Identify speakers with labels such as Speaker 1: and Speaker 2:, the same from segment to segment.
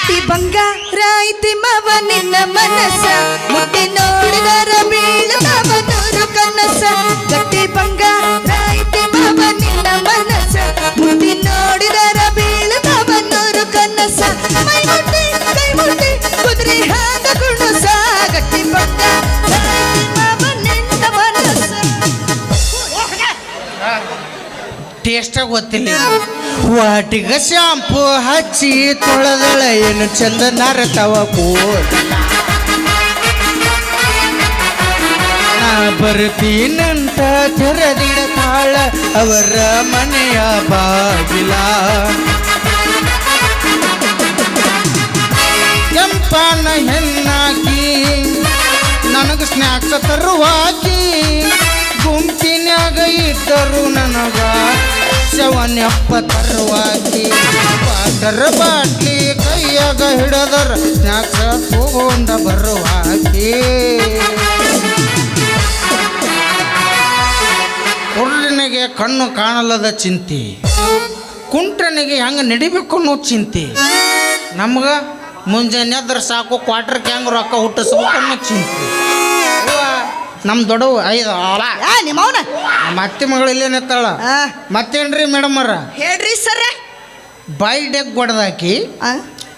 Speaker 1: ಗಟ್ಟಿ ಬಂಗಾರ ಐತಿ ಮವ ನಿನ್ನ ಮನಸ್ಸ ಮುಟ್ಟಿ ನೋಡಿದರ ಬೀಳದವ ನೂರು ಕನಸ ಗಟ್ಟಿ ಬಂಗಾರ ಐತಿ ಮವ ನಿನ್ನ ಮನಸ್ಸ ಮುಟ್ಟಿ ನೋಡಿದರ ಬೀಳದವ ನೂರು ಕನಸ ಮೈ ಮುಟ್ಟಿ ಕೈ ಮುಟ್ಟಿ ಕುದುರೆ ಹಾಗ ಕುಣಸ ಗಟ್ಟಿ ಬಂಗಾರ ಐತಿ ಮವ ನಿನ್ನ ಮನಸ್ಸ
Speaker 2: ಟೇಸ್ಟ್ ಗೊತ್ತಿಲ್ಲ ವಾಟಿಗ ಶಾಂಪು ಹಚ್ಚಿ ತೊಳೆದಳ ಏನು ಚಂದ ನರತವ ಕೂದಲ ನಾ ಬರ್ತೀನಂತ ತೆರೆದಿಡತಾಳ ಅವರ ಮನೆಯ ಬಾಗಿಲ ಕೆಂಪನ ಹೆಣ್ಣಾಕಿ ನನಗ ಸ್ನ್ಯಾಕ್ಸ್ ತರುವಾಕಿ ಗುಂಪಿನ್ಯಾಗ ಇದ್ದರು ನನಗ ಶವನ್ಯಪ್ಪ ತರುವಾಕಿ ವಾಟರ್ ಬಾಟ್ಲಿ ಕೈಯಾಗ ಹಿಡದರ ಸ್ನ್ಯಾಕ್ಸ್ ತಗೊಂಡ ಬರುವಾಕಿ ಕುರುಡನಿಗೆ ಕಣ್ಣು ಕಾಣಲದ ಚಿಂತೆ ಕುಂಟನಿಗೆ ಹೆಂಗೆ ನಡಿಬೇಕು ಅನ್ನೋ ಚಿಂತೆ ನಮ್ಗೆ ಮುಂಜಾನೆ ಎದ್ರ ಸಾಕು ಕ್ವಾರ್ಟರ್ಗೆ ಹೆಂಗೆ ರೊಕ್ಕ ಹುಟ್ಟಿಸ್ಬೇಕು ಅನ್ನೋ ಚಿಂತೆ ನಮ್ಮ ದೊಡ್ಡವು ಐದು
Speaker 1: ನಿಮ್ಮವನ
Speaker 2: ಮತ್ತೆ ಮಗಳು ಇಲ್ಲೇನೆತ್ತಾಳ ಮತ್ತೇನ್ರಿ ಮೇಡಮ್ ಅವ್ರ
Speaker 1: ಹೇಳ್ರಿ ಸರ್
Speaker 2: ಬಾಯಿ ಡೆಗ್ ಹೊಡೆದಾಕಿ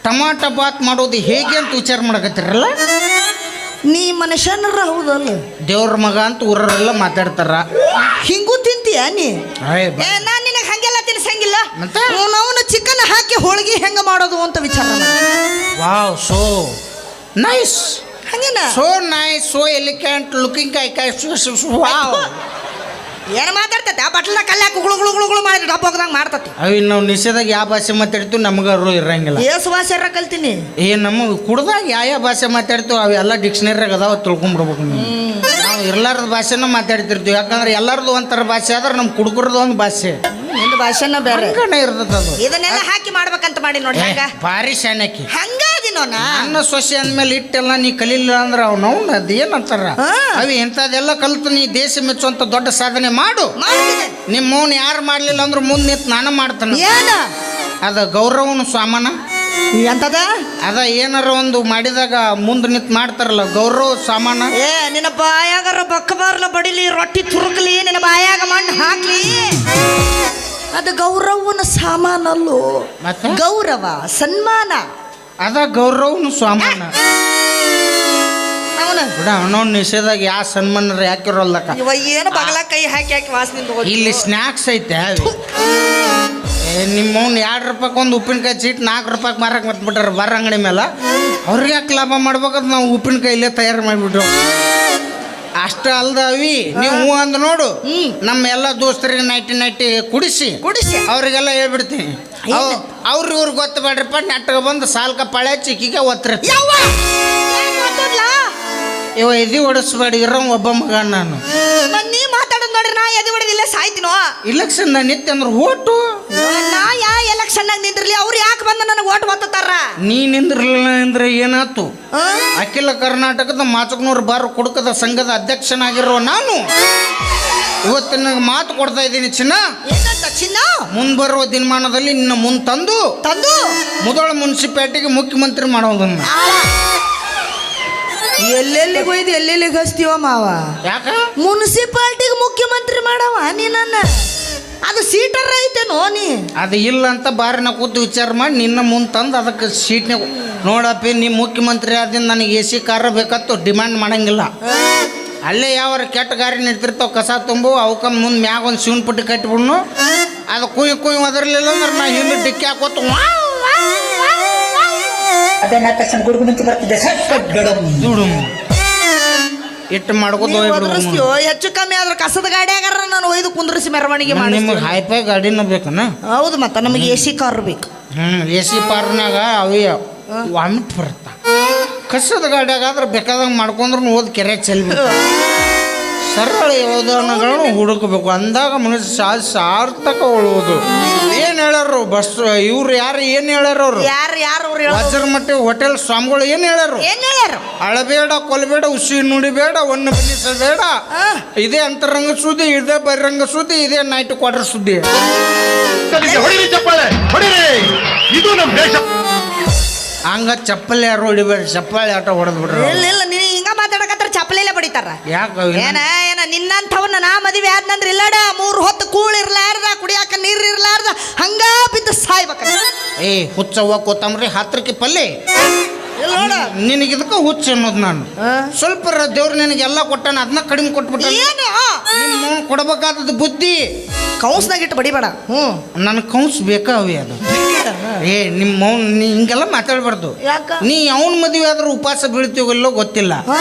Speaker 2: ಟಮಾಟ ಬಾತ್ ಮಾಡೋದು ಹೇಗೆ ಅಂತ ವಿಚಾರ ಮಾಡಕತ್ತಿರಲ್ಲ
Speaker 1: ನೀ ಮನುಷ್ಯನರ ಹೌದಲ್ಲ
Speaker 2: ದೇವ್ರ ಮಗ ಅಂತ ಊರರೆಲ್ಲ ಮಾತಾಡ್ತಾರ
Speaker 1: ಹಿಂಗೂ ತಿಂತೀಯ ನೀ ನಾನು ನಿನಗೆ ಹಂಗೆಲ್ಲ ತಿನ್ಸಂಗಿಲ್ಲ
Speaker 2: ಮತ್ತೆ
Speaker 1: ಅವನು ಚಿಕನ್ ಹಾಕಿ ಹೋಳಿಗೆ ಹೆಂಗ ಮಾಡೋದು ಅಂತ ವಿಚಾರ
Speaker 2: ವಾವ್ ಸೋ ನೈಸ್
Speaker 1: ಹಂಗೇನ
Speaker 2: so nice so elegant looking wow
Speaker 1: ಏನು ಮಾತಾಡ್ತೈತೆ ಆ ಬಟ್ಲ ಕಲ್ಲಾಕ ಗುಳು ಮಾಡಿ ಡಬ್ಬ ಹೋಗದಂಗೆ ಮಾಡ್ತತಿ
Speaker 2: ಅವಿ ನಾವು ನಿಷೇಧಾಗ ಯಾವ ಭಾಷೆ ಮಾತಾಡ್ತೀವಿ ನಮಗಾರು ಇರಂಗಿಲ್ಲ
Speaker 1: ಏಸು ಭಾಷೆ ಕಲ್ತೀನಿ
Speaker 2: ನಮ್ಮ ಕುಡ್ದಾಗ ಯಾವ ಭಾಷೆ ಮಾತಾಡ್ತೀವಿ ಅವೆಲ್ಲ ಡಿಕ್ಷನರಿಯಾಗ ಅದಾವ ತಿಳ್ಕೊಂಬಿಡ್ಬೇಕು ನಾವು ಇರ್ಲಾರದ ಭಾಷೆನ ಮಾತಾಡ್ತಿರ್ತೀವಿ ಯಾಕಂದ್ರೆ ಎಲ್ಲರದು ಒಂಥರ ಭಾಷೆ ಆದ್ರೆ ನಮ್ಮ ಕುಡುಕರದು ಒಂದು ಭಾಷೆ
Speaker 1: ನಿಂದು ಭಾಷೆನ ಬೇರೆ
Speaker 2: ಇರ್ತದ ಅದು
Speaker 1: ಇದನ್ನೆಲ್ಲ ಹಾಕಿ ಮಾಡ್ಬೇಕಂತ ಮಾಡಿ ನೋಡಿ ಹಂಗ
Speaker 2: ಭಾರಿ ಶಾಣಕಿ
Speaker 1: ಹಂಗಾದಿನೋ
Speaker 2: ನನ್ನ ಸೊಸೆ ಅಂದ್ಮೇಲೆ ಇಟ್ಟೆಲ್ಲ ನೀ ಕಲಿಲ್ಲ ಅಂದ್ರೆ ಅವ್ನು ಅದು ಏನಂತಾರ ಅವಿ ಇಂಥದ್ದೆಲ್ಲ ಕಲ್ತು ನೀ ದೇಶ ಮೆಚ್ಚುವಂತ ದೊಡ್ಡ ಸಾಧನೆ ಮಾಡು ನಿಮ್ಮ ಮೌನ್ ಯಾರು ಮಾಡ್ಲಿಲ್ಲ ಅಂದ್ರೆ ಮುಂದೆ ನಿಂತು ನಾನು ಮಾಡ್ತಾನೆ
Speaker 1: ಏನ
Speaker 2: ಅದ ಗೌರವನು ಸಾಮಾನ
Speaker 1: ಎಂತದ
Speaker 2: ಅದ ಏನಾರ ಒಂದು ಮಾಡಿದಾಗ ಮುಂದೆ ನಿಂತು ಮಾಡ್ತಾರಲ್ಲ ಗೌರವ ಸಾಮಾನ
Speaker 1: ನಿನ್ನ ಬಾಯಾಗರ ಬಕ್ಕ ಬಾರ್ಲ ಬಡಿಲಿ ರೊಟ್ಟಿ ತುರುಕ್ಲಿ ನಿನ್ನ ಬಾಯಾಗ ಮಣ್ಣು ಹಾಕ್ಲಿ ಅದು ಗೌರವನ ಸಾಮಾನಲ್ಲೋ
Speaker 2: ಮತ್ತೆ
Speaker 1: ಗೌರವ ಸನ್ಮಾನ
Speaker 2: ಅದ ಗೌರವನು ಸಾಮಾನ
Speaker 1: ಅವನ
Speaker 2: ಬಿಡ ಅವನವ್ನ ನಿಷೇಧಾಗ ಯಾವ ಸನ್ಮಾನ ಯಾಕಿರೋಲ್ಲಕ್ಕ
Speaker 1: ಇವ ಏನು ಬಗಲ ಕೈ ಹಾಕಿ ಹಾಕಿ ವಾಸನಿಂದ
Speaker 2: ಇಲ್ಲಿ ಸ್ನ್ಯಾಕ್ಸ್ ಐತೆ ನಿಮ್ಮ ಅವ್ನು 2 ರೂಪಾಯಿ ಒಂದು ಉಪ್ಪಿನಕಾಯಿ ಚೀಟ್ 4 ರೂಪಾಯಿಗೆ ಮಾರಕ್ಕೆ ಮತ್ಬಿಟ್ಟಾರ ಬರ ಅಂಗಡಿ ಮೇಲೆ ಅವ್ರಿಗೆ ಯಾಕೆ ಲಾಭ ಮಾಡ್ಬೇಕಂತ ನಾವು ಉಪ್ಪಿನಕಾಯಿ ಇಲ್ಲೇ ತಯಾರು ಮಾಡಿಬಿಟ್ರು ಅಷ್ಟ ಅಲ್ದವಿ ನೀವು ಅಂದ್ ನೋಡು ನಮ್ಮ ಎಲ್ಲ ದೋಸ್ತರಿಗೆ ನೈಟಿ ಕುಡಿಸಿ ಅವ್ರಿಗೆಲ್ಲ ಹೇಳ್ಬಿಡ್ತೀನಿ ಇವ್ರಿಗೆ ಗೊತ್ತು ಬೇಡ್ರಿಪ್ಪ ನೆಟ್ಟಗೆ ಬಂದು ಸಾಲ್ಕ ಪಳೆ ಚಿಕ್ಕಿಗೆ ಒತ್ತಿರ್ತೀನಿ ಇವ ಎದಿ ಹೊಡಿಸ್ಬೇಡಿ ಇರೋ ಒಬ್ಬ ಮಗ ನಾನು
Speaker 1: ನೀ ಮಾತಾಡೋದು ನೋಡ್ರಿ ನಾ ಎದಿ ಹೊಡೆದಿಲ್ಲ ಸಾಯ್ತೀನೋ
Speaker 2: ಇಲೆಕ್ಷನ್ ನಿತ್ಯ ಅಂದ್ರೆ ಓಟು
Speaker 1: ನಾ ಯಾ ಎಲೆಕ್ಷನ್ ನಿಂದಿರ್ಲಿ ಅವ್ರು ಯಾಕೆ ಬಂದ ನನಗೆ ಓಟ್ ಒತ್ತಾರ
Speaker 2: ನೀ ನಿಂದಿರ್ಲಿಲ್ಲ ಅಂದ್ರೆ ಏನಾಯ್ತು ಅಖಿಲ ಕರ್ನಾಟಕದ ಮಾಚಕನೂರು ಬಾರ್ ಕುಡುಕದ ಸಂಘದ ಅಧ್ಯಕ್ಷನಾಗಿರೋ ನಾನು ಇವತ್ತು ನನಗೆ ಮಾತು ಕೊಡ್ತಾ ಇದ್ದೀನಿ ಚಿನ್ನ ಮುಂಬರುವ ದಿನಮಾನದಲ್ಲಿ ನಿನ್ನ ಮುಂದೆ ತಂದು ಮುದೋಳ ಮುನ್ಸಿಪಾಲಿಟಿಗೆ ಮುಖ್ಯಮಂತ್ರಿ ಮಾಡೋದನ್ನ
Speaker 1: ಎಲ್ಲೆಲ್ಲಿಗೆ ಒಯ್ದು ಎಲ್ಲೆಲ್ಲಿಗೆ ಹಚ್ತೀವ ಮಾವ
Speaker 2: ಯಾಕ
Speaker 1: ಮುನ್ಸಿಪಾಲ್ಟಿಗೆ ಮುಖ್ಯಮಂತ್ರಿ ಮಾಡವ ನೀನನ್ನ ಅದು ಸೀಟರ್ ಐತೇನೋ ನೀ
Speaker 2: ಅದು ಇಲ್ಲ ಅಂತ ಬಾರಿನ ಕೂತು ವಿಚಾರ ಮಾಡಿ ನಿನ್ನ ಮುಂದೆ ತಂದು ಅದಕ್ಕೆ ಸೀಟ್ನ ನೋಡಪ್ಪಿ ನೀ ಮುಖ್ಯಮಂತ್ರಿ ಆದಿಂದ ನನಗೆ ಎ ಸಿ ಕಾರ ಬೇಕತ್ತು ಡಿಮ್ಯಾಂಡ್ ಮಾಡಂಗಿಲ್ಲ ಅಲ್ಲೇ ಯಾವ ಕೆಟ್ಟ ಗಾರಿ ನಿಂತಿರ್ತಾವ ಕಸ ತುಂಬು ಅವಕ್ಕ ಮುಂದೆ ಮ್ಯಾಗ ಒಂದು ಶಿವನ್ ಪುಟ್ಟಿ ಕಟ್ಟಿಬಿಡ್ನು ಅದು ಕುಯ್ ಒದರ್ಲಿಲ್ಲ ಅಂದ್ರೆ ನಾ ಹಿಂದೆ ಡಿಕ್ಕಿ ಹಾಕೋತು ಇಟ್ಟು ಮಾಡ್ಕೋತ
Speaker 1: ಹೆಚ್ಚು ಕಮ್ಮಿ ಆದ್ರೆ ಕಸದ ಗಾಡಿಯಾಗಾರ ನಾನು ಒಯ್ದು ಕುಂದ್ರಿಸಿ ಮೆರವಣಿಗೆ ಮಾಡಿ
Speaker 2: ನಿಮಗೆ ಹೈಫೈ ಗಾಡಿನ ಬೇಕನ
Speaker 1: ಹೌದು ಮತ್ತೆ ನಮಗೆ ಎ ಸಿ ಕಾರ್ ಬೇಕು
Speaker 2: ಎ ಸಿ ಪಾರ್ನಾಗ ಅವೇ ವಾಮಿಟ್ ಬರುತ್ತ ಕಸದ ಗಾಡಿಯಾಗಾದ್ರೆ ಬೇಕಾದಂಗೆ ಮಾಡ್ಕೊಂಡ್ರು ಓದ್ ಕೆರೆ ಚೆಲ್ಬೇಕು ಸರಳ ಯೋಧನಗಳನ್ನು ಹುಡುಕಬೇಕು ಅಂದಾಗ ಮನುಷ್ಯ ಸಾರ್ಥಕ ಉಳುವುದು ಏನು ಹೇಳ್ಯಾರು ಬಸ್ ಇವ್ರು ಯಾರು ಏನು ಹೇಳ್ಯಾರ ಅವರು ವಜ್ರಮಟ್ಟಿ ಹೋಟೆಲ್ ಸ್ವಾಮಿಗಳು ಏನು ಹೇಳ್ಯಾರು ಅಳಬೇಡ ಕೊಲ್ಬೇಡ ಉಸಿ ನುಡಿಬೇಡ ಒಣ್ಣು ಬನ್ನಿಸಬೇಡ ಇದೇ ಅಂತರಂಗ ಸುದ್ದಿ ಇದೇ ಬಹಿರಂಗ ಸುದ್ದಿ ಇದೇ ನೈಟ್ ಕ್ವಾರ್ಟರ್ ಸುದ್ದಿ
Speaker 3: ಇದು ನಮ್ಮ ದೇಶ
Speaker 2: ಹಂಗ ಚಪ್ಪಲಿ ಯಾರು ಹೊಡಿಬೇಡ್ರಿ, ಚಪ್ಪಾಳಿ ಆಟ ಹೊಡೆದ್ ಬಿಡ್ರಿ.
Speaker 1: ಇಲ್ಲ ನೀನು ಹಿಂಗ ಮಾತಾಡಕತ್ರ ಚಪ್ಪಲಿಲ್ಲ ಬಡಿತಾರ.
Speaker 2: ಯಾಕೆ
Speaker 1: ಏನ ನಿನ್ನಂಥವನ್ನ ನಾ ಮದುವೆ ಆದ್ನಂದ್ರ ಇಲ್ಲಡ 3 ಹೊತ್ತು ಕೂಳ್ ಇರ್ಲಾರ್ದ ಕುಡಿಯಾಕ ನೀರ್ ಇರ್ಲಾರ್ದ ಹಂಗ ಬಿದ್ದು ಸಾಯ್ಬೇಕ.
Speaker 2: ಏ ಹುಚ್ಚವ್ವ ಕೊತ್ತಂಬ್ರಿ ಹತ್ರಕ್ಕೆ ಪಲ್ಲೆ ನಿನಗೆ ಇದಕ್ಕ ಹುಚ್ಚ ಅನ್ನೋದು. ನಾನು ಸ್ವಲ್ಪ ದೇವ್ರು ನಿನಗೆಲ್ಲ ಕೊಟ್ಟಾನ, ಅದನ್ನ ಕಡಿಮೆ ಕೊಟ್ಬಿಟ್ಟ.
Speaker 1: ಏನು
Speaker 2: ನಿಮ್ಮ ಕೊಡ್ಬೇಕಾದದ್ದು ಬುದ್ಧಿ
Speaker 1: ಕೌನ್ಸ್ನಾಗ ಇಟ್ಟು ಬಡಿಬೇಡ.
Speaker 2: ನನ್ ಕೌನ್ಸ್ ಬೇಕಾ ಅವಿ ಅದು. ಏ ನಿಮ್ಮ ಮೌನ್ ನೀ ಹಿಂಗೆಲ್ಲ ಮಾತಾಡ್ಬಾರ್ದು. ನೀ ಅವನ ಮದುವೆ ಆದ್ರೆ ಉಪವಾಸ ಬೀಳ್ತೀವಲ್ಲೋ ಗೊತ್ತಿಲ್ಲ,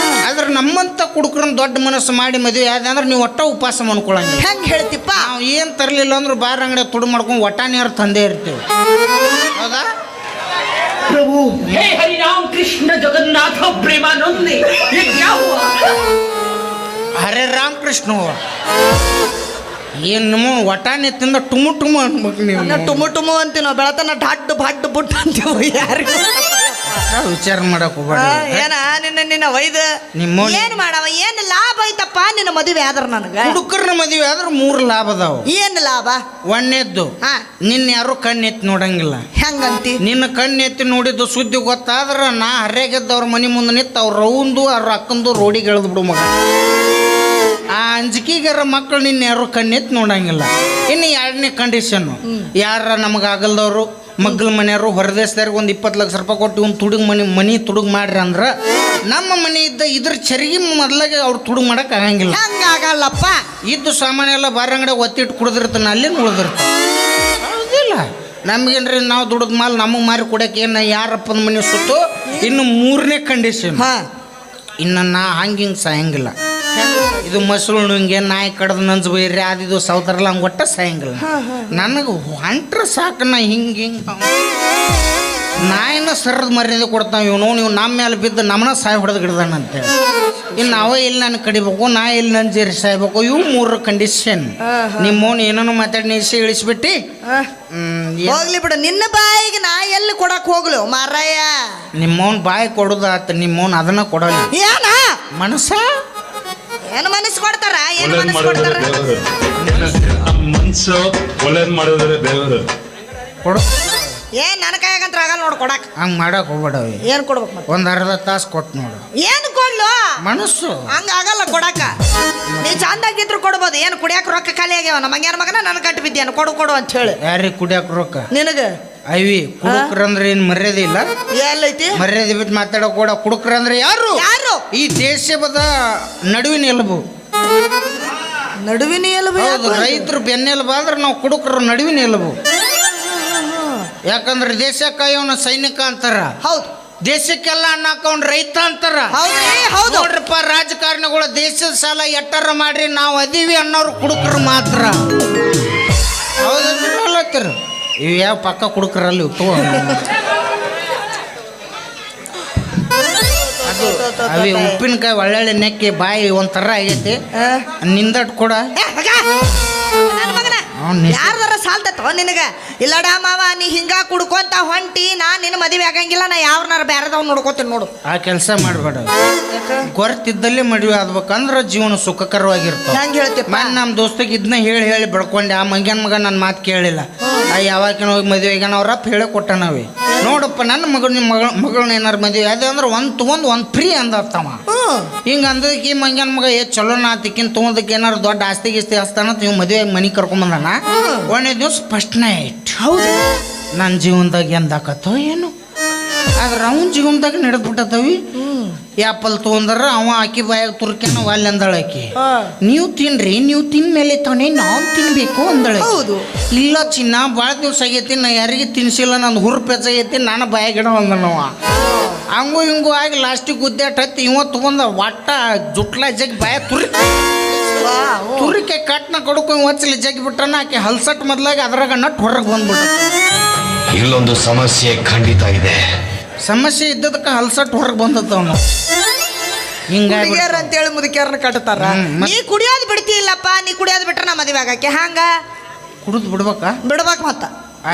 Speaker 2: ಆದ್ರೆ ನಮ್ಮಂತ ಕುಡುಕ್ರನ್ ದೊಡ್ಡ ಮನಸ್ಸು ಮಾಡಿ ಮದುವೆ ಆದ ಅಂದ್ರೆ ನೀವು ಒಟ್ಟ ಉಪವಾಸ ಮಾಡ್ಕೊಳಂಗ.
Speaker 1: ಹೆಂಗ್ ಹೇಳ್ತಿಪ್ಪ?
Speaker 2: ನಾವು ಏನ್ ತರ್ಲಿಲ್ಲ ಅಂದ್ರೆ ಬಾರ್ ಅಂಗಡಿ ತುಡು ಮಾಡ್ಕೊಂಡು ಒಟ್ಟಾನಿಯವ್ರು ತಂದೆ ಇರ್ತೀವಿ. ಹೌದಾ
Speaker 3: प्रभु हे हरि राम कृष्ण जगन्नाथ प्रेमानंद ये क्या हुआ?
Speaker 2: ಹರೇ ರಾಮ್ ಕೃಷ್ಣ ಏನ್ ನಮ್ಮ ಒಟಾನೆ ತಿಂದ ಟುಮು ಟುಮು ಅನ್ಬೇಕು ನೀವು.
Speaker 1: ಟುಮು ಟುಮು ಅಂತೀನೋ ಬೆಳತನ ಢಾಡ್ ಭಾಡ್ ಬುಟ್ ಅಂತೀವ. ಯಾರು
Speaker 2: ವಿಚಾರ ಮಾಡಕ್ ಹೋಗ್ಬೇಡ.
Speaker 1: ಏನ ನಿನ್ನ ವೈದ್
Speaker 2: ನಿಮ್ಮ
Speaker 1: ಏನ್ ಮಾಡವ? ಏನ್ ಲಾಭ ಐತಪ್ಪ ನಿನ್ನ ಮದುವೆ ಆದ್ರ? ನನಗ
Speaker 2: ಹುಡುಕರ್ನ ಮದುವೆ ಆದ್ರೆ 3 ಲಾಭ ಅದಾವ.
Speaker 1: ಏನ್ ಲಾಭ?
Speaker 2: ಒಂದೇದ್ದು ನಿನ್ನ ಯಾರು ಕಣ್ಣೆತ್ತಿ ನೋಡಂಗಿಲ್ಲ.
Speaker 1: ಹೆಂಗಂತಿ?
Speaker 2: ನಿನ್ನ ಕಣ್ಣೆತ್ತಿ ನೋಡಿದ್ದು ಸುದ್ದಿ ಗೊತ್ತಾದ್ರ ನಾ ಹರ್ಯಾಗೆದ್ದವ್ರ ಮನೆ ಮುಂದೆ ನಿಂತು ಅವ್ರ ರೌಂದು ಅವ್ರ ಅಕ್ಕಂದು ರೋಡಿಗೆ ಎಳ್ದು ಬಿಡು ಮಗ. ಆ ಅಂಜಿಕೆಗಾರ ಮಕ್ಕಳು ನಿನ್ನ ಯಾರು ಕಣ್ಣೆತ್ತಿ ನೋಡಂಗಿಲ್ಲ. ಇನ್ನು 2ನೇ ಕಂಡೀಷನ್ನು, ಯಾರ ನಮಗಾಗಲ್ದವರು ಮಗ್ಲ ಮನೆಯವರು ಹೊರದೇಶದವ್ರಿಗೆ ಒಂದು 20 ಲಕ್ಷ ರೂಪಾಯಿ ಕೊಟ್ಟು ಒಂದು ತುಡುಗ್ ಮನಿ ತುಡುಗ್ ಮಾಡ್ರಿ ಅಂದ್ರೆ ನಮ್ಮ ಮನೆ ಇದ್ದ ಇದ್ರ ಚರಿಗೆ ಮೊದಲಾಗೆ ಅವ್ರು ತುಡುಗ್ ಮಾಡಕ್ ಆಗಂಗಿಲ್ಲ.
Speaker 1: ಹಂಗಾಗಲ್ಲಪ್ಪ.
Speaker 2: ಇದ್ದು ಸಾಮಾನ್ಯ ಎಲ್ಲ ಬಾರಂಗಡೆ ಒತ್ತಿಟ್ಟು ಕುಡಿದಿರ್ತಾನೆ, ಅಲ್ಲೇ ಉಳಿದಿರ್ತಾನೆ. ಹೌದಿಲ್ಲ? ನಮ್ಗೇನ್ರಿ ನಾವು ದುಡ್ದು ಮಾಲ್ ನಮಗೆ ಮಾರಿ ಕೊಡಕ್ಕೆ ಏನು ಯಾರಪ್ಪನ ಮನೆ ಸುತ್ತು. ಇನ್ನು 3ನೇ ಕಂಡೀಷನ್, ಇನ್ನು ನಾ ಹಿಂಗೆ ಸಾಯಂಗಿಲ್ಲ. ಇದು ಮಸಳು ಹಿಂಗೆ ನಾಯಿ ಕಡ್ದು ನಂಜು ಬೈರಿ ಅದಿದು ಸೌದರ್ಲ ಹಂಗೆ ಒಟ್ಟ ಸಾಯಂಗಿಲ್ಲ. ನನಗೆ ಹೊಂಟ್ರ ಸಾಕು. ನಾ ಹಿಂಗೆ ನಾಯಿನ ಸರದ ಮರ್ಯಾದೆ ಕೊಡ್ತಾವ. ನೀವು ನಮ್ಮ ಮೇಲೆ ಬಿದ್ದು ನಮ್ಮನ್ನ ಸಾಯಿ ಹೊಡೆದು ಗಿಡ್ದಾನಂತೇಳಿ. ಇನ್ನು ಅವ ಇಲ್ಲಿ ನಾನು ಕಡಿಬೇಕು, ನಾ ಇಲ್ಲಿ ನನ್ನ ಜೇರಿ ಸಾಯ್ಬೇಕು. ಇವು 3 ಕಂಡೀಷನ್. ನಿಮ್ಮವನು ಏನೋ ಮಾತಾಡಿ ನಿಲ್ಸಿ ಇಳಿಸ್ಬಿಟ್ಟು
Speaker 1: ಹೋಗ್ಲಿ ಬಿಡು. ನಿನ್ನ ಬಾಯಿಗೆ ನಾ ಎಲ್ಲಿ ಕೊಡಕ್ ಹೋಗ್ಲು ಮಾರಾಯ?
Speaker 2: ನಿಮ್ಮವನ್ ಬಾಯಿ ಕೊಡೋದಾತ, ನಿಮ್ಮವನ್ ಅದನ್ನ ಕೊಡಲ್ಲ.
Speaker 1: ಏನ
Speaker 2: ಮನಸ್ಸ
Speaker 1: ಏನು ಮನಸ್ಸು ಕೊಡ್ತಾರ? ಏನು ಮನಸ್ಸು ಕೊಡ್ತಾರ?
Speaker 4: ಮನ್ಸು ಒಳ್ಳೇದ್ ಮಾಡಿದ್ರೆ ದೇವರು
Speaker 2: ಕೊಡು.
Speaker 1: ಏನ್ ನನ್ನ ಕೈಯಾಗಂತ ಆಗಲ್ಲ ನೋಡು ಕೊಡಕ್.
Speaker 2: ಹಂಗೆ ಮಾಡಕ್ ಹೋಗ್ಬೇಡವಿ.
Speaker 1: ಏನ್ ಕೊಡ್ಬೇಕು ಮತ್ತೆ?
Speaker 2: ಒಂದು ಅರ್ಧ ತಾಸು ಕೊಟ್ಟು ನೋಡು.
Speaker 1: ಏನು ಕೊಡ್ಲು?
Speaker 2: ಮನಸ್ಸು
Speaker 1: ಹಂಗ ಆಗಲ್ಲ ಕೊಡಕ. ನೀ ಚಂದಾಗಿದ್ರು ಕೊಡ್ಬೋದು. ಏನು ಕುಡಿಯಾಕ ರೊಕ್ಕ ಖಾಲಿ ಆಗ್ಯಾವ. ನಮ್ಮ ಮಂಗ್ಯಾನ ಮಗನ ನನ್ನ ಕಟ್ಟು ಬಿದ್ದೇನು ಕೊಡು ಅಂತ ಹೇಳಿ.
Speaker 2: ಯಾರಿಗೆ ಕುಡಿಯಾಕ ರೊಕ್ಕ?
Speaker 1: ನಿನಗ
Speaker 2: ಅಯ್ವಿ ಕುಡುಕ್ರಂದ್ರೆ ಏನು ಮರ್ಯಾದೆ ಇಲ್ಲ?
Speaker 1: ಎಲ್ಲೈತಿ
Speaker 2: ಮರ್ಯಾದೆ ಬಿಟ್ಟು ಮಾತಾಡೋ ಕೂಡ. ಕುಡುಕ್ರಂದ್ರೆ ಯಾರು?
Speaker 1: ಯಾರು?
Speaker 2: ಈ ದೇಶದ ನಡುವಿನ ಎಲುಬು.
Speaker 1: ನಡುವಿನ ಎಲುಬು?
Speaker 2: ಹೌದು, ರೈತರು ಬೆನ್ನೆಲುಬು ಆದ್ರೆ ನಾವು ಕುಡುಕರು ನಡುವಿನ ಎಲುಬು. ಯಾಕಂದ್ರೆ ದೇಶ ಕಾಯೋನ ಸೈನಿಕ ಅಂತಾರ.
Speaker 1: ಹೌದು.
Speaker 2: ದೇಶಕ್ಕೆಲ್ಲ ಅನ್ನ ಹಾಕೊಂಡ್ ರೈತ ಅಂತಾರ.
Speaker 1: ಹೌದು
Speaker 2: ನೋಡ್ರಪ್ಪ, ರಾಜಕಾರಣಿಗಳು ದೇಶದ ಸಾಲ ಎಟ್ಟಾರ ಮಾಡ್ರಿ ನಾವು ಅದೀವಿ ಅನ್ನೋರು ಕುಡುಕರು ಮಾತ್ರ. ಹೌದಲ್ಲತ್ತರ ಇವು ಯಾವ ಪಕ್ಕ ಕುಡುಕರಲ್ಲಿ ತಗೋ. ಅವಿ ಉಪ್ಪಿನಕಾಯಿ ಒಳ್ಳೆ ನೆಕ್ಕಿ ಬಾಯಿ ಒಂಥರ ಆಗೈತಿ. ನಿಂದಟ್ ಕೂಡ
Speaker 1: ಯಾರ್ದಾರ ಸಾಲ್ತತ್ತೋ ನಿನಗ? ಇಲ್ಲಡ ಮಾವ, ನೀ ಹಿಂಗ ಕುಡ್ಕೊಂತ ಹೊಂಟಿ. ನಾ ನಿನ್ನ ಮದುವೆ ಆಗಂಗಿಲ್ಲ. ನಾ ಯಾವ್ನಾರ ಬ್ಯಾರದವ್ ನೋಡ್ಕೋತೀನಿ ನೋಡು.
Speaker 2: ಆ ಕೆಲಸ ಮಾಡಬೇಡ. ಗೊತ್ತಿದ್ದಲ್ಲೇ ಮದುವೆ ಆಗ್ಬೇಕಂದ್ರೆ ಜೀವನ ಸುಖಕರವಾಗಿರ್ತಾವ.
Speaker 1: ಹೆಂಗೆ ಹೇಳ್ತೀಪ್ಪ?
Speaker 2: ನಮ್ಮ ದೋಸ್ತಗೆ ಇದನ್ನ ಹೇಳಿ ಬೆಳ್ಕೊಂಡೆ. ಆ ಮಂಗ್ಯನ ಮಗ ನನ್ನ ಮಾತು ಕೇಳಿಲ್ಲ. ಯಾವಾಗಿನ ಹೋಗಿ ಮದುವೆ ಆಗ್ಯಾನ ಅವ್ರಪ್ಪ ಹೇಳಿ ಕೊಟ್ಟ ನಾವೇ. ನೋಡಪ್ಪ, ನನ್ನ ಮಗಳನ್ನ ಏನಾರು ಮದುವೆ ಅದೇ ಅಂದ್ರೆ ಒಂದು ತೊಗೊಂಡು ಒಂದು ಫ್ರೀ ಅಂದತ್ತವ. ಹಿಂಗೆ ಅಂದಕ್ಕೆ ಮಂಗ್ಯನ ಮಗ ಚಲೋ ನಾ ತಿಕ್ಕಿನ ತೊಗೊಂಡಕ್ಕೆ ಏನಾರು ದೊಡ್ಡ ಆಸ್ತಿ ಗೀಸ್ತಿ ಹಸ್ತಾನ ಇವ್ ಮದುವೆ ಮನೆ ಕರ್ಕೊಂಬಂದಾನ. 1ನೇ ದಿವಸ ಫಸ್ಟ್ ನೈಟ್. ಹೌದು, ನನ್ನ ಜೀವನದಾಗ ಎಂದಾಕತ್ತೋ ಏನು, ಆದ್ರೆ ಅವನ ಜೀವನದಾಗ ನಡೆದ್ಬಿಟ್ಟತವಿ. ಆ್ಯಪಲ್ ತೊಗೊಂಡ್ರ ಅವ ಆಕಿ ಬಾಯಾಗ ತುರ್ಕ್ಯಾನ ವಾಲ್ ಅಂದಳ ಆಕಿ. ನೀವು ತಿನ್ರಿ, ನೀವು ತಿನ್ ಮೇಲೆ ತಾನೇ ನಾವು ತಿನ್ಬೇಕು ಅಂದಳೆ.
Speaker 1: ಹೌದು.
Speaker 2: ಇಲ್ಲ ಚಿನ್ನ, ಭಾಳ ದಿವ್ಸ ಆಗೈತಿ, ನಾ ಯಾರಿಗೆ ತಿನ್ಸಿಲ್ಲ, ನಂದು ಹುರುಪು ಹೆಚ್ಚಾಗೈತಿ, ನಾನು ಬಾಯಾಗಿಡ ಅಂದನವ. ಹಂಗೂ ಹಿಂಗೂ ಆಗಿ ಲಾಸ್ಟಿಗೆ ಗುದ್ದಾಟ ಹತ್ತಿ ಇವ ತೊಗೊಂಡ ಒಟ್ಟ ಜುಟ್ಲ ಜಗ್ ಬಾಯ ತುರಿಕೆ ಕಟ್ನ ಕಡ್ಕೊಂಡು ಒಚ್ಚಲಿ ಜಗ್ಗಿ ಬಿಟ್ರನ ಆಕೆ ಹಲ್ಸಟ್ ಮೊದ್ಲಾಗಿ ಅದ್ರಾಗ ನಟ್ ಹೊರಗೆ ಬಂದ್ಬಿಟ್ಟ.
Speaker 5: ಇಲ್ಲೊಂದು ಸಮಸ್ಯೆ ಖಂಡಿತ ಇದೆ.
Speaker 2: ಸಮಸ್ಯೆ ಇದ್ದದಕ್ಕೆ ಹಲ್ಸಟ್ ಹೊರಗೆ ಬಂದತ್ತ ಅವನು. ಹಿಂಗಾಗಿ
Speaker 1: ಅಂತೇಳಿ ಮುದುಕ್ಯಾರನ್ನ ಕಟ್ತಾರ. ನೀ ಕುಡಿಯೋದು ಬಿಡ್ತಿಲ್ಲಪ್ಪ. ನೀ ಕುಡಿಯೋದು ಬಿಟ್ರೆ ನಾ ಮದುವೆ ಆಗಕ್ಕೆ ಹಂಗ
Speaker 2: ಕುಡಿದು ಬಿಡ್ಬೇಕಾ?
Speaker 1: ಬಿಡ್ಬೇಕು ಮತ್ತ.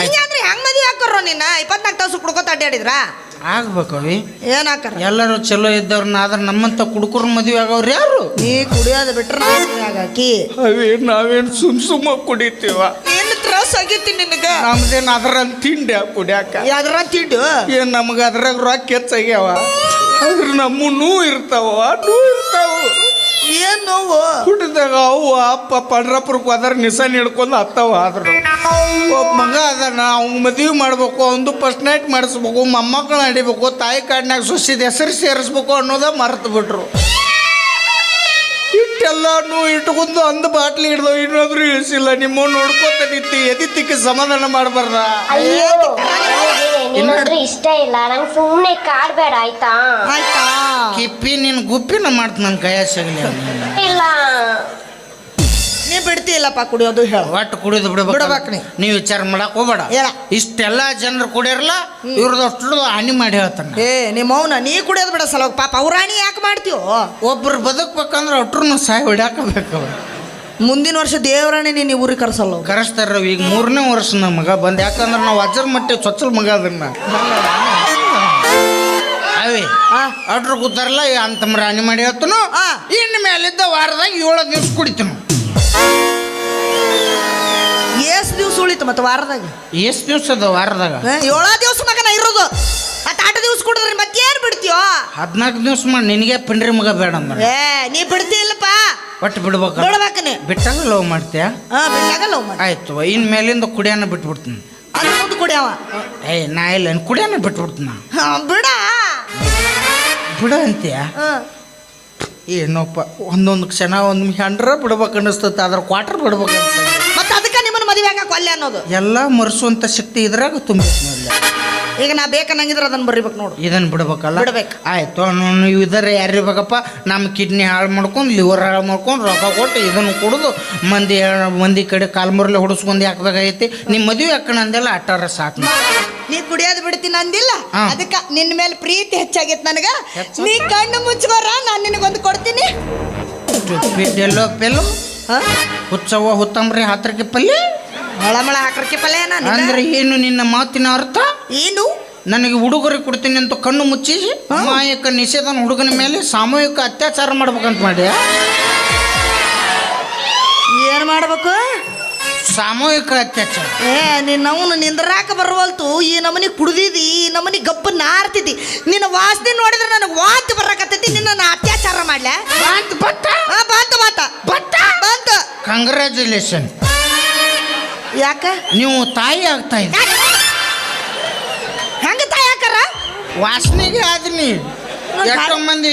Speaker 1: ಹಿಂಗಂದ್ರೆ ಹೆಂಗ್ ಮದುವೆ ಹಾಕೋರು? ನಿನ್ನ 24 ತಾಸು ಕುಡ್ಕೋತ ಅಡ್ಡಾಡಿದ್ರ
Speaker 2: ಆಗ್ಬೇಕವಿ.
Speaker 1: ಏನ್ ಹಾಕಾರ?
Speaker 2: ಎಲ್ಲರೂ ಚಲೋ ಇದ್ದವ್ರನ್ನ. ಆದ್ರೆ ನಮ್ಮಂತ ಕುಡುಕರ ಮದುವೆ ಆಗವ್ರು ಯಾರು?
Speaker 1: ನೀ ಕುಡಿಯೋದು ಬಿಟ್ರೆ ನಾ ಮದುವೆ ಆಗಾಕಿ.
Speaker 2: ನಾವೇನು ಸುಮ್ಮ ಕುಡಿತೀವ?
Speaker 1: ಏನ್ ಮೋಸ ಆಗೈತಿ ನಿನಗ
Speaker 2: ನಮ್ದೇನು ಅದ್ರಂತ ತಿಂಡಿ ಕುಡ್ಯಾಕ
Speaker 1: ಯಾವ್ದಾರ ತಿಂಡು
Speaker 2: ಏನು ನಮ್ಗೆ ಅದ್ರಾಗ ರೊಕ್ಕ ಹೆಚ್ಚಾಗ್ಯಾವ ಆದ್ರೆ ನಮ್ಮೂ ಇರ್ತಾವ
Speaker 1: ಏನ್ ನೋವು
Speaker 2: ಹುಟ್ಟಿದಾಗ ಅವು ಅಪ್ಪ ಪಂಡ್ರಪುರಕ್ಕೆ ಹೋದ್ರ ನಿಶಾನ್ ಹಿಡ್ಕೊಂಡು ಹತ್ತವ ಆದ್ರು ಒಬ್ಬ ಮಗ ಅದಾನ ಅವ್ನ ಮದುವೆ ಮಾಡ್ಬೇಕು ಅವನು ಫಸ್ಟ್ ನೈಟ್ ಮಾಡಿಸ್ಬೇಕು ಮೊಮ್ಮಕ್ಕಳು ನಡಿಬೇಕು ತಾಯಿ ಕಾಡಿನಾಗ ಸುಸಿದ ಹೆಸರು ಸೇರಿಸ್ಬೇಕು ಅನ್ನೋದ ಮರೆತು ಬಿಟ್ರು. ಇಟ್ಟೆಲ್ಲನೂ ಇಟ್ಕೊಂಡು ಅಂದು ಬಾಟ್ಲಿ ಹಿಡ್ದು ಇನ್ನೊಂದ್ರು ಇಳಿಸಿಲ್ಲ. ನಿಮ್ಮ ನೋಡ್ಕೊತ ನಿಂತು ಎದಿತ್ತಿಕ್ಕೆ ಸಮಾಧಾನ ಮಾಡಬಾರ್ದ.
Speaker 6: ನಿನ್ನೋಡ್ರೆ ಇಷ್ಟ ಇಲ್ಲ ನಂಗೆ ಸುಮ್ಮನೆ ಕಾಡ್ಬೇಡ ಆಯ್ತಾ
Speaker 2: ಕಿಪ್ಪಿ ನೀನು ಗುಪ್ಪಿನ ಮಾಡ್ತ ನನ್ನ ಕೈಯ ಸಿಗಲಿ
Speaker 6: ಇಲ್ಲ
Speaker 1: ನೀ ಬಿಡ್ತಿಲ್ಲಪ್ಪ ಕುಡಿಯೋದು ಹೇಳ
Speaker 2: ಒಟ್ಟು ಕುಡಿದು
Speaker 1: ಬಿಡ್ಬೇಕು
Speaker 2: ನೀವು ವಿಚಾರ ಮಾಡಕ್ ಹೋಗ್ಬೇಡ.
Speaker 1: ಹೇಳ
Speaker 2: ಇಷ್ಟೆಲ್ಲ ಜನರು ಕುಡಿಯರ್ಲ ಇವ್ರದ್ದು ಅಷ್ಟು ಹಾನಿ ಮಾಡಿ ಹೇಳ್ತಾನೆ.
Speaker 1: ನಿಮ್ಮ ಮೌನ ನೀ ಕುಡಿಯೋದು ಬಿಡ ಸಲ ಪಾಪ ಅವ್ರಾಣಿ ಯಾಕೆ ಮಾಡ್ತೀವೋ
Speaker 2: ಒಬ್ರು ಬದುಕ್ಬೇಕಂದ್ರೆ ಅಟ್ರು ಸಾಯಿ ಹೊಡ್ಯಾಕಬೇಕು.
Speaker 1: ಮುಂದಿನ ವರ್ಷ ದೇವರಾಣಿ ನೀನು ಊರಿಗೆ ಕರ್ಸಲ್ಲ
Speaker 2: ಕರೆಸ್ತಾರ. ಈಗ 3ನೇ ವರ್ಷ ನಮ್ಮ ಮಗ ಬಂದು ಯಾಕಂದ್ರೆ ನಾವು ಅಜ್ಜರ ಮಟ್ಟಿ ಚೊಚ್ಚಲ್ ಮಗ ಅದನ್ನ ಅವೇ ಅಟ್ರು ಕೂತಾರಲ್ಲ ಅಂತಮ್ರ ಹಾನಿ ಮಾಡಿ ಹೇಳ್ತಾನು. ಇನ್ನು ಮೇಲಿದ್ದ ವಾರದಾಗ 7 ದಿವ್ಸ ಕುಡಿತನು.
Speaker 1: ಎಷ್ಟು ದಿವ್ಸ ಉಳಿತು ಮತ್ತೆ ವಾರದಾಗ
Speaker 2: ಎಷ್ಟು ದಿವ್ಸ ಅದ ವಾರದಾಗ
Speaker 1: 7 ದಿವ್ಸ ಮಗನ ಇರೋದು. ಮತ್ತೆ 8 ದಿವ್ಸ ಕುಡಿದ್ರಿ ಮತ್ತೇನು ಬಿಡ್ತೀಯೋ
Speaker 2: 14 ದಿವ್ಸ ಮಾಡಿ ನಿನಗೆ ಪಿಂಡ್ರಿ ಮಗ ಬೇಡ ಅಂದ್ರೆ
Speaker 1: ನೀ ಬಿಡ್ತಿಲ್ಲಪ್ಪ
Speaker 2: ಒಟ್ಟು ಬಿಡ್ಬೇಕು.
Speaker 1: ಬಿಡ್ಬೇಕನೆ
Speaker 2: ಬಿಟ್ಟಾಗ ಲವ್ ಮಾಡ್ತೀಯ
Speaker 1: ಬಿಟ್ಟಾಗ ಲವ್ ಮಾಡಿ
Speaker 2: ಆಯ್ತು. ಇನ್ ಮೇಲಿಂದ ಕುಡಿಯೋಣ ಬಿಟ್ಬಿಡ್ತೀನಿ.
Speaker 1: ಅದು ಮುಂದೆ ಕುಡಿಯವ
Speaker 2: ನಾ ಇಲ್ಲ ಕುಡಿಯೋಣ ಬಿಟ್ಬಿಡ್ತೀನಿ.
Speaker 1: ಬಿಡ
Speaker 2: ಬಿಡ ಅಂತೀಯ ಏನೋಪ್ಪ ಒಂದೊಂದು ಕ್ಷಣ ಒಂದು ಹೆಂಡ್ರ ಬಿಡ್ಬೇಕು ಅನ್ನಿಸ್ತೈತೆ ಅದ್ರ ಕ್ವಾರ್ಟರ್ ಬಿಡ್ಬೇಕು ಅನ್ಸ್ತದೆ.
Speaker 1: ಮತ್ತೆ ಅದಕ್ಕೆ ನಿಮ್ಮನ್ನ ಮದುವೆ ಆಗ ಕೊಲ್ಲೆ ಅನ್ನೋದು
Speaker 2: ಎಲ್ಲ ಮರೆಸುವಂಥ ಶಕ್ತಿ ಇದ್ರಾಗ ತುಂಬಿಲ್ಲ.
Speaker 1: ಈಗ ನಾ ಬೇಕನ್ನಂಗಿದ್ರೆ ಅದನ್ನ ಬರಿಬೇಕು ನೋಡು.
Speaker 2: ಇದನ್ನು ಬಿಡ್ಬೇಕಲ್ಲ
Speaker 1: ಬಿಡ್ಬೇಕು.
Speaker 2: ಆಯ್ತು ನೀವು ಇದರ ಯಾರಿರ್ಬೇಕಪ್ಪ ನಮ್ಮ ಕಿಡ್ನಿ ಹಾಳು ಮಾಡ್ಕೊಂಡು ಲಿವರ್ ಹಾಳು ಮಾಡ್ಕೊಂಡು ರೊಕ್ಕ ಕೊಟ್ಟು ಇದನ್ನು ಕುಡಿದು ಮಂದಿ ಕಡೆ ಕಾಲ್ಮುರಲೆ ಹೊಡಿಸ್ಕೊಂಡು ಹಾಕ್ಬೇಕಾಗೈತಿ. ನಿಮ್ಮ ಮದುವೆ ಹಾಕೋಣ ಅಂದೆಲ್ಲ ಅಟ್ಟಾರ ಸಾಕು.
Speaker 1: ನೀ ಕುಡಿಯೋದು ಬಿಡ್ತೀನಿ ಅಂದಿಲ್ಲ ಅದಕ್ಕೆ ನಿನ್ನ ಮೇಲೆ ಪ್ರೀತಿ ಹೆಚ್ಚಾಗೈತೆ ನನಗ. ನೀ ಕಣ್ಣು ಮುಚ್ಚಬಾರ ನಾನು ನಿನಗೊಂದು ಕೊಡ್ತೀನಿ.
Speaker 2: ಎಲ್ಲೋ ಪೆಲ್ಲು ಹುಚ್ಚವ್ವ ಹುತ್ತಂಬ್ರಿ ಹಾತ್ರಕ್ಕೆ ಪಲ್ಯ
Speaker 1: ಮಳಮಳ ಹಾಕಕ್ಕೆ ಪಲ್ಯ
Speaker 2: ಅಂದ್ರೆ ಏನು ನಿನ್ನ ಮಾತಿನ ಅರ್ಥ
Speaker 1: ಏನು?
Speaker 2: ನನಗೆ ಉಡುಗೊರೆ ಕೊಡ್ತೀನಿ ಅಂತ ಕಣ್ಣು ಮುಚ್ಚಿ ಅಮಾಯಕ ನಿಷೇಧನ ಹುಡುಗನ ಮೇಲೆ ಸಾಮೂಹಿಕ ಅತ್ಯಾಚಾರ ಮಾಡ್ಬೇಕಂತ ಮಾಡಿ.
Speaker 1: ಏನು ಮಾಡ್ಬೇಕು?
Speaker 2: ಸಾಮೂಹಿಕ ಅತ್ಯಾಚಾರ.
Speaker 1: ನಿನ್ನವನು ನಿಂದ್ರಾಕ ಬರುವಲ್ತು. ಈ ನಮನಿ ಕುಡ್ದಿದಿ, ಈ ನಮನಿ ಗಪ್ಪ ನಾರ್ತಿದ್ದಿ. ನಿನ್ನ ವಾಸನೆ ನೋಡಿದ್ರೆ ನನಗೆ ವಾಂತಿ ಬರಕತ್ತೈತಿ. ನಿನ್ನ ಅತ್ಯಾಚಾರ ಮಾಡ್ಲ ಬಂತ
Speaker 2: ಕಂಗ್ರ್ಯಾಚುಲೇಷನ್.
Speaker 1: ಯಾಕ
Speaker 2: ನೀವು ತಾಯಿ ಆಗ್ತಾ ಇದ್ದ
Speaker 1: ಹೆಂಗ ತಾಯಿ ಹಾಕಾರ
Speaker 2: ವಾಸನೆಗೆ ಆದ್ನಿ. ಎಷ್ಟೋ ಮಂದಿ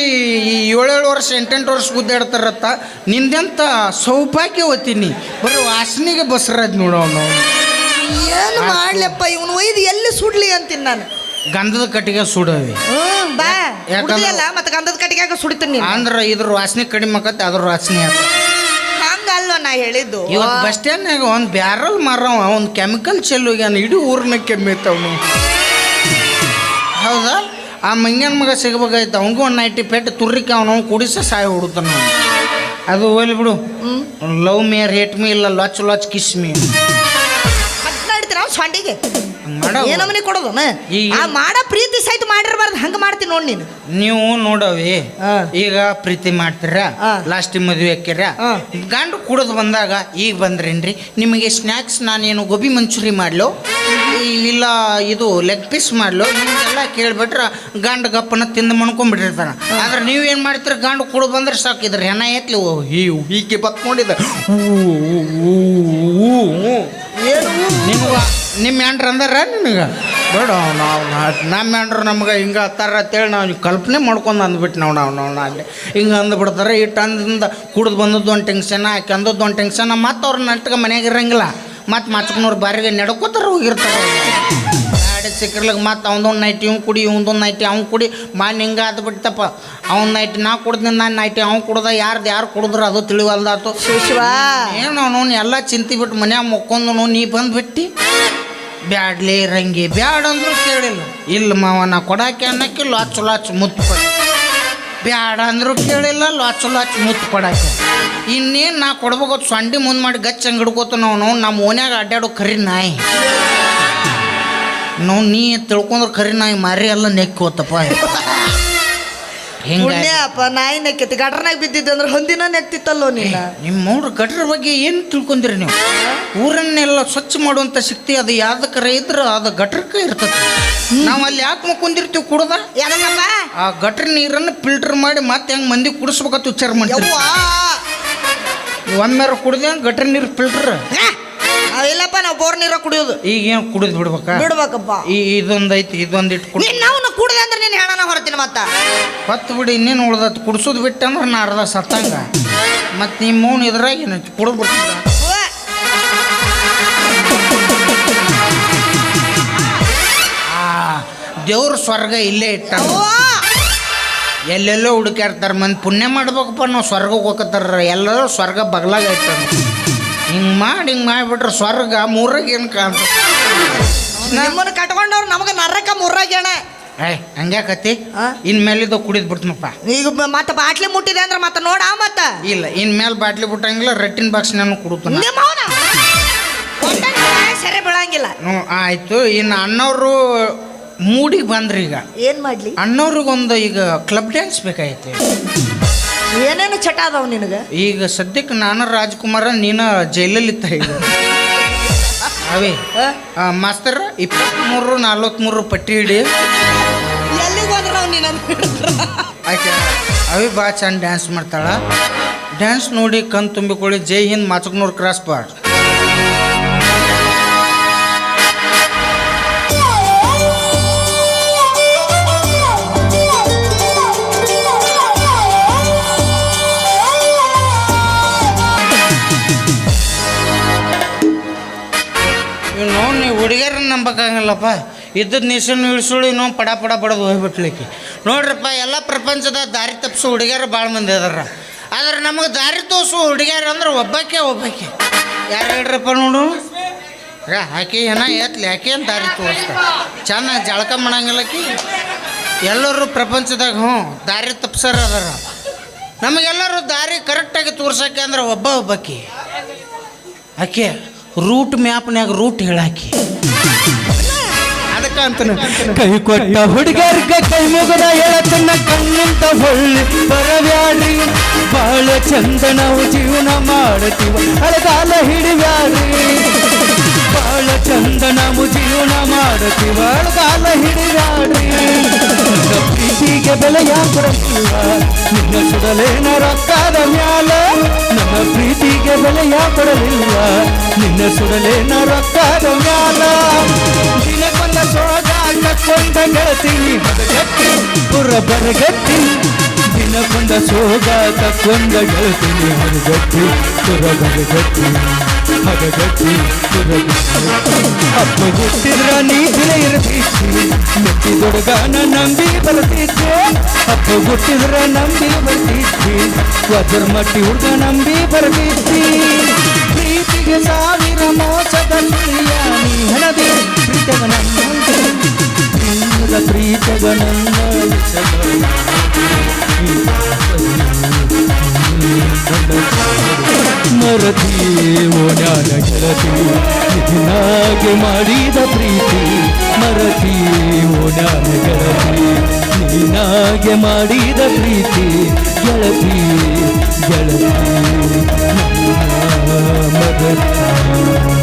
Speaker 2: ಈ 7 ವರ್ಷ 8 ವರ್ಷ ಗುದ್ದಾಡ್ತಾರತ್ತ. ನಿಂದೆಂತ ಸೌಭಾಗ್ಯ ಓದ್ತೀನಿ ಬರೀ ವಾಸನೆಗೆ ಬಸರದ್ ನೋಡೋನು.
Speaker 1: ಏನು ಮಾಡ್ಲಪ್ಪ ಇವನು ಒಯ್ದು ಎಲ್ಲಿ ಸುಡ್ಲಿ ಅಂತೀನಿ ನಾನು.
Speaker 2: ಗಂಧದ ಕಟ್ಟಿಗೆ ಸುಡವಿ
Speaker 1: ಬಾ ಕುಡ್ದಿಯಲ್ಲ ಮತ್ತೆ ಗಂಧದ ಕಟ್ಟಿಗೆ ಸುಡಿತೀನಿ
Speaker 2: ಅಂದ್ರೆ ಇದ್ರ ವಾಸನೆ ಕಡಿಮೆ ಆಕತ್ತೆ ಅದ್ರ ವಾಸನೆ ಆತ.
Speaker 1: ಹಂಗಲ್ವ ನಾ ಹೇಳಿದ್ದು.
Speaker 2: ಇವತ್ತು ಬಸ್ ಸ್ಟ್ಯಾಂಡ್ನಾಗ ಒಂದು ಬ್ಯಾರಲ್ ಮಾರವ ಒಂದು ಕೆಮಿಕಲ್ ಚೆಲ್ಲೋಗ್ಯಾನ ಇಡೀ ಊರ್ನ ಕೆಮ್ಮಿತ್ತವನು. ಹೌದಾ? ಆ ಮಂಗ್ಯನ ಮಗ ಸಿಗಬೇಕಾಯ್ತು. ಅವನಿಗೂ ಒಂದು 90 ಪೇಟೆ ತುರ್ರಿಕೆ ಅವನು ಕುಡಿಸ ಸಾಯಿ ಹುಡುತಾನ. ಅದು ಹೋಗ್ಲಿ ಬಿಡು. ಲವ್ ಮಿ ರೇಟ್ ಮೀ ಇಲ್ಲ ಲಾಚ್ ಕಿಸ್ ಮೀ
Speaker 1: ಮಾತಾಡ್ತೀರ ಸೊಂಡಿಗೆ
Speaker 2: ಮಾಡೋ
Speaker 1: ಏನಮ್ಮನೆ ಕೊಡೋದು ಆ ಮಾಡ ಪ್ರೀತಿ ಸಹಿತ ಮಾಡಿರಬಾರ್ದು. ಹಂಗೆ ಮಾಡ್ತೀನಿ ನೋಡಿ ನೀನು.
Speaker 2: ನೀವು ನೋಡವಿ ಈಗ ಪ್ರೀತಿ ಮಾಡ್ತೀರ ಲಾಸ್ಟ್ ಮದುವೆ ಹಾಕ್ಯಾರ ಗಂಡು ಕುಡಿದು ಬಂದಾಗ ಈಗ ಬಂದ್ರೇನ್ರಿ ನಿಮಗೆ ಸ್ನ್ಯಾಕ್ಸ್ ನಾನೇನು ಗೋಬಿ ಮಂಚೂರಿ ಮಾಡ್ಲು ಇಲ್ಲ ಇದು ಲೆಗ್ ಪೀಸ್ ಮಾಡ್ಲು ನಿಮಗೆಲ್ಲ ಕೇಳ್ಬಿಟ್ರೆ ಗಂಡು ಗಪ್ಪನ ತಿಂದು ಮಣ್ಕೊಂಡ್ಬಿಟ್ಟಿರ್ತಾನೆ. ಆದ್ರೆ ನೀವೇನು ಮಾಡ್ತೀರ ಗಂಡು ಕುಡಿದು ಬಂದ್ರೆ ಸಾಕಿದ್ರೆ ಹೆಣ ಎತ್ಲಿ ಹೀಗೆ ಬತ್ಕೊಂಡಿದ್ದ ಏನು ನಿಮ್ಗೆ ನಿಮ್ಮ ಹ್ಯಾಂಡ್ರ ಅಂದಾರ ನಿನಗೆ ಬೇಡ ನಾವು ನಮ್ಮ ಹ್ಯಾಂಡ್ರು ನಮ್ಗೆ ಹಿಂಗೆ ಹತ್ತಾರ ಅಂತೇಳಿ ನಾವು ಕಲ್ಪನೆ ಮಾಡ್ಕೊಂಡು ಅಂದ್ಬಿಟ್ಟು ನಾವು ಅಲ್ಲಿ ಹಿಂಗೆ ಅಂದ್ಬಿಡ್ತಾರೆ. ಇಟ್ಟು ಅಂದಿಂದ ಕುಡ್ದು ಬಂದದ್ದು ಒಂದು ಟೆನ್ಷನ್ ಆಕೆ ಅಂದದ್ದು ಒಂದು ಟೆನ್ಷನ್ ಮತ್ತು ಅವ್ರ ನೆಟ್ಗೆ ಮನೆಯಾಗ ಇರಂಗಿಲ್ಲ. ಮತ್ತು ಮಚ್ಚಕ್ನವ್ರು ಬಾರಿಗೆ ನಡ್ಕೋತಾರೆ ಹೋಗಿರ್ತಾರೆ. ಗಾಡಿ ಸಿಕ್ಕಿರ್ಲಿಕ್ಕೆ ಮತ್ತು ಅವನದೊಂದು ನೈಟಿ ಇವ್ನು ಕುಡಿ ಇವಂದೊಂದು ನೈಟಿ ಅವ್ನು ಕುಡಿ ಮಾನ್ ಹಿಂಗೆ ಅದು ಬಿಡ್ತಪ್ಪ. ಅವ್ನ ನೈಟಿ ನಾ ಕುಡ್ದು ನಾನು ನೈಟಿ ಅವ್ನು ಕುಡ್ದ ಯಾರು ಕುಡಿದ್ರು ಅದು ತಿಳಿವಲ್ದಾತು. ಏನು ಅವನು ಎಲ್ಲ ಚಿಂತೆ ಬಿಟ್ಟು ಮನ್ಯಾಗ ಮುಕ್ಕೊಂಡು ನೀ ಬಂದುಬಿಟ್ಟು ಬ್ಯಾಡ್ಲಿ ರಂಗಿ ಬ್ಯಾಡ ಅಂದ್ರೂ ಕೇಳಿಲ್ಲ. ಇಲ್ಲ ಮಾವ ನಾ ಕೊಡಾಕೆ ಅನ್ನಕ್ಕೆ ಲಾಚ್ ಮುತ್ತು ಕೊಡ ಬ್ಯಾಡ ಅಂದ್ರೂ ಕೇಳಿಲ್ಲ. ಲಾಚ್ ಮುತ್ತು ಕೊಡಾಕೆ ಇನ್ನೇನು ನಾ ಕೊಡ್ಬೇಕು ಸೊಂಡಿ ಮುಂದೆ ಮಾಡಿ ಗಚ್ಚ ಹಂಗೆ ಹಿಡ್ಕೋತ ನಾವು ನಮ್ಮ ಓನ್ಯಾಗ ಅಡ್ಡಾಡೋ ಕರಿ ನಾಯಿ ನಾವು ನೀ ತಿಳ್ಕೊಂಡ್ರೆ ಕರಿ ನಾಯಿ ಮಾರಿ ಎಲ್ಲ ನೆಕ್ಕೋತಪ್ಪ. ಹಿಂಗ
Speaker 1: ಪುಣ್ಯಪ್ಪ ನಾಯಿ ನೆಕ್ಕೈತಿ ಗಟ್ರನಾಗ ಬಿದ್ದಿದ್ದೆ ಅಂದ್ರೆ ಹೊಂದಿನ ನೆಕ್ತಿತ್ತಲ್ಲೋ ನೀನ
Speaker 2: ನಿಮ್ಮ ಮೂರು ಗಟ್ರ ಬಗ್ಗೆ ಏನು ತಿಳ್ಕೊಂಡ್ರಿ ನೀವು ಊರನ್ನೆಲ್ಲ ಸ್ವಚ್ಛ ಮಾಡುವಂಥ ಶಕ್ತಿ ಅದು ಯಾವ್ದಕ್ಕರ ಇದ್ರೆ ಅದು ಗಟ್ರಕ್ಕೆ ಇರ್ತದೆ ನಾವು ಅಲ್ಲಿ ಯಾಕೆ ಮಕ್ಕೊಂದಿರ್ತೀವಿ ಕುಡ್ದ
Speaker 1: ಯಾಕಪ್ಪ
Speaker 2: ಆ ಗಟ್ರ ನೀರನ್ನು ಫಿಲ್ಟರ್ ಮಾಡಿ ಮತ್ತೆ ಹೆಂಗೆ ಮಂದಿ ಕುಡಿಸ್ಬೇಕಂತ ವಿಚಾರ ಮಾಡ್ತೀವಿ ಒಮ್ಮೆರ ಕುಡ್ದೆ ಗಟ್ರ ನೀರು ಫಿಲ್ಟರ್
Speaker 1: ಇಲ್ಲಪ್ಪ ನಾವು ಬೋರ್ ನೀರ ಕುಡಿಯೋದು
Speaker 2: ಈಗ ಏನು ಕುಡಿದು
Speaker 1: ಬಿಡ್ಬೇಕಪ್ಪ
Speaker 2: ಇದೊಂದು ಐತಿ ಇದೊಂದು ಇಟ್ಟು ಕುಡಿ
Speaker 1: ನಾವು ಕುಡಿದೆ ಅಂದ್ರೆ ನೀನು ಹೇಳೋಣ ಹೊರತೀನಿ ಮತ್ತ
Speaker 2: ಹೊತ್ತು ಬಿಡಿ ಇನ್ನೇನು ಉಳ್ದತ್ತು ಕುಡ್ಸೋದು ಬಿಟ್ಟು ಅಂದ್ರೆ ನಾ ಅರ್ಧ ಸತ್ತಂಗ ಮತ್ತು ನಿಮ್ಮ ಮೌನ ಇದ್ರಾಗ ಏನೈತಿ ಕುಡಿದು ಬಿಡ್ತಿದ್ದ ದೇವ್ರ ಸ್ವರ್ಗ ಇಲ್ಲೇ ಇಟ್ಟ ಎಲ್ಲೆಲ್ಲೋ ಹುಡುಕ್ಯಾಡ್ತಾರೆ ಮಂದಿ ಪುಣ್ಯ ಮಾಡ್ಬೇಕಪ್ಪ ನಾವು ಸ್ವರ್ಗಕ್ಕೆ ಹೋಗತ್ತಾರ ಎಲ್ಲರೂ ಸ್ವರ್ಗ ಬಗ್ಲಾಗ ಇಟ್ಟಾರ ಹಿಂಗೆ ಮಾಡಿಬಿಟ್ರೆ ಸ್ವರ್ಗ ಮೂರಾಗ ಏನು ಕಾಣ್ತ
Speaker 1: ನಮ್ಮನ್ನು ಕಟ್ಕೊಂಡವ್ರು ನಮಗೆ ನರಕ ಮುರ್ರಾಗ್ಯಾಣ
Speaker 2: ಹಂಗ್ಯಾಕತಿ ಇನ್ಮೇಲಿದ್ದು ಕುಡಿದು ಬಿಡ್ತೀನಪ್ಪ
Speaker 1: ಈಗ ಮತ್ತೆ ಬಾಟ್ಲಿ ಮುಟ್ಟಿದೆ ಅಂದ್ರೆ ಮತ್ತೆ ನೋಡ ಮತ್ತ
Speaker 2: ಇಲ್ಲ ಇನ್ಮೇಲೆ ಬಾಟ್ಲಿ ಬಿಟ್ಟಂಗಿಲ್ಲ ರಟ್ಟಿನ ಬಾಕ್ಸ್ ನಾನು ಕುಡುತ್ತಾನೆ
Speaker 1: ಸರಿ ಬೀಳಂಗಿಲ್ಲ
Speaker 2: ಆಯ್ತು ಇನ್ನು ಅಣ್ಣವರು ಮೂಡಿಗೆ ಬಂದ್ರಿ ಈಗ
Speaker 1: ಏನ್ ಮಾಡ್ಲಿ
Speaker 2: ಅಣ್ಣವ್ರಿಗೊಂದು ಈಗ ಕ್ಲಬ್ ಡ್ಯಾನ್ಸ್ ಬೇಕಾಗೈತಿ
Speaker 1: ಏನೇನು ಚಟ ಅದಾವ ನಿನಗೆ
Speaker 2: ಈಗ ಸದ್ಯಕ್ಕೆ ನಾನು ರಾಜ್ಕುಮಾರ ನೀನು ಜೈಲಲ್ಲಿತ್ತ ಈಗ ಅವೇ ಮಾಸ್ತರ್ 23-43 ಪಟ್ಟಿ ಹಿಡಿ
Speaker 1: ಎಲ್ಲಿಗೆ ಹೋದ್ರ ನಾವು ನೀನು
Speaker 2: ಆಯ್ತು ಅವೇ ಭಾಳ ಚಂದ ಡ್ಯಾನ್ಸ್ ಮಾಡ್ತಾಳ ಡ್ಯಾನ್ಸ್ ನೋಡಿ ಕಣ್ ತುಂಬಿಕೊಳ್ಳಿ ಜೈ ಹಿಂದ್ ಮಾಚಕ್ನೂರು ಕ್ರಾಸ್ ಪಾಡ್ ನೀವು ಹುಡುಗಿಯರನ್ನ ನಂಬಕ್ಕಾಗಲ್ಲಪ್ಪ ಇದ್ದದ್ದು ನೀಸನ್ನು ಇಳಿಸೋಳಿ ನಾವು ಪಡ ಬಡದು ಹೋಗ್ಬಿಟ್ಲಿಕ್ಕೆ ನೋಡ್ರಪ್ಪ ಎಲ್ಲ ಪ್ರಪಂಚದ ದಾರಿ ತಪ್ಪಿಸೋ ಹುಡುಗಿಯರು ಭಾಳ ಮಂದಿ ಅದಾರ ಆದ್ರೆ ನಮಗೆ ದಾರಿ ತೋರಿಸೋ ಹುಡುಗಿಯರು ಅಂದ್ರೆ ಒಬ್ಬಾಕೆ ಯಾರು ಹೇಳ್ರಪ್ಪ ನೋಡು ಆಕೆ ಏನ ಎತ್ಲಿ ಆಕೆ ಅಂತ ದಾರಿ ತೋರಿಸ್ತಾ ಚೆನ್ನಾಗಿ ಜಳಕ ಮಾಡಂಗಿಲ್ಲಕಿ ಎಲ್ಲರೂ ಪ್ರಪಂಚದಾಗ ದಾರಿ ತಪ್ಸರ ಅದಾರ ನಮಗೆಲ್ಲರೂ ದಾರಿ ಕರೆಕ್ಟಾಗಿ ತೋರ್ಸಕ್ಕೆ ಅಂದ್ರೆ ಒಬ್ಬಾಕಿ ಆಕೆ ರೂಟ್ ಮ್ಯಾಪ್ನ್ಯಾಗ ರೂಟ್ ಹೇಳಾಕಿ ಅದಕ್ಕೆ ಅಂತಾನೆ
Speaker 7: ಕೈ ಕೊಟ್ಟ ಹುಡುಗರ್ಗ ಕೈ ಮುಗದ ಹೇಳತನ್ನ ಕಣ್ಣಿಂದ ಹೊಳ್ಳಿ ಬರಬ್ಯಾಡ್ರಿ ಬಾಳ ಚಂದ ನಾವು ಜೀವನ ಮಾಡತೀವ ಅಳಗಾಲ ಹಿಡಿಬ್ಯಾಡ್ರಿ ಬಾಳ ಚಂದ ನಾವು ಜೀವನ ಮಾಡತೀವ ಅಳಗಾಲ ಹಿಡಿಬ್ಯಾಡ್ರಿ ಪ್ರೀತಿಗೆ ಬೆಲೆಯ ಕೊಡಲಿಲ್ಲ ನಿನ್ನ ಸುಡಲೇನ ರೊಕ್ಕದ ಮ್ಯಾಲ ನನ್ನ ಪ್ರೀತಿಗೆ ಬೆಲೆಯ ಕೊಡಲಿಲ್ಲ ನಿನ್ನ ಸುಡಲೇನ ರೊಕ್ಕದ ಮ್ಯಾಲ ದಿನಕ್ಕೊಂದ ಸೋಗ ಕೊಂಡ ಗೆಳತೀನಿ ಹದಗಟ್ಟಿ ಪುರ ಬರಗಟ್ಟಿ ದಿನಕ್ಕೊಂದ ಸೋಗ ತಕ್ಕೊಂಡ ಗೆಳತೀನಿ ಹದಗಟ್ಟಿ ಪುರ ಬರಗಟ್ಟಿ ಹದಗಟ್ಟಿ ಅಪ್ಪ ಹುಟ್ಟಿದ್ರ ನೀ ದಿನ ಇರ್ತಿದ್ದಿ ಮೆಟ್ಟಿ ದೊಡ್ಡಗಾನ ನಂಬಿ ಬರ್ತಿದ್ದೆ ಅಪ್ಪ ಹುಟ್ಟಿದ್ರ ನಂಬಿ ಬರ್ತಿದ್ದಿ ವದ್ರ ಮಟ್ಟಿ ಹುಡುಗ ನಂಬಿ ಬರ್ತಿದ್ದಿ ಪ್ರೀತಿಗೆ ಸಾವಿರ ಮೋಸದ ನೀ ಹಣದಿ ಪ್ರೀತಗ ನನ್ನ ಪ್ರೀತಗ ನನ್ನ ಮರತಿ ಓಡ್ಯಾಡ ಗೆಳತಿ ನಿನ್ನಾಗೆ ಮಾಡಿದ ಪ್ರೀತಿ ಮರತಿ ಓಡ್ಯಾಡ ಗೆಳತಿ ನೀನಾಗೆ ಮಾಡಿದ ಪ್ರೀತಿ ಗೆಳತಿ ಗೆಳತಿ ಮರತಿ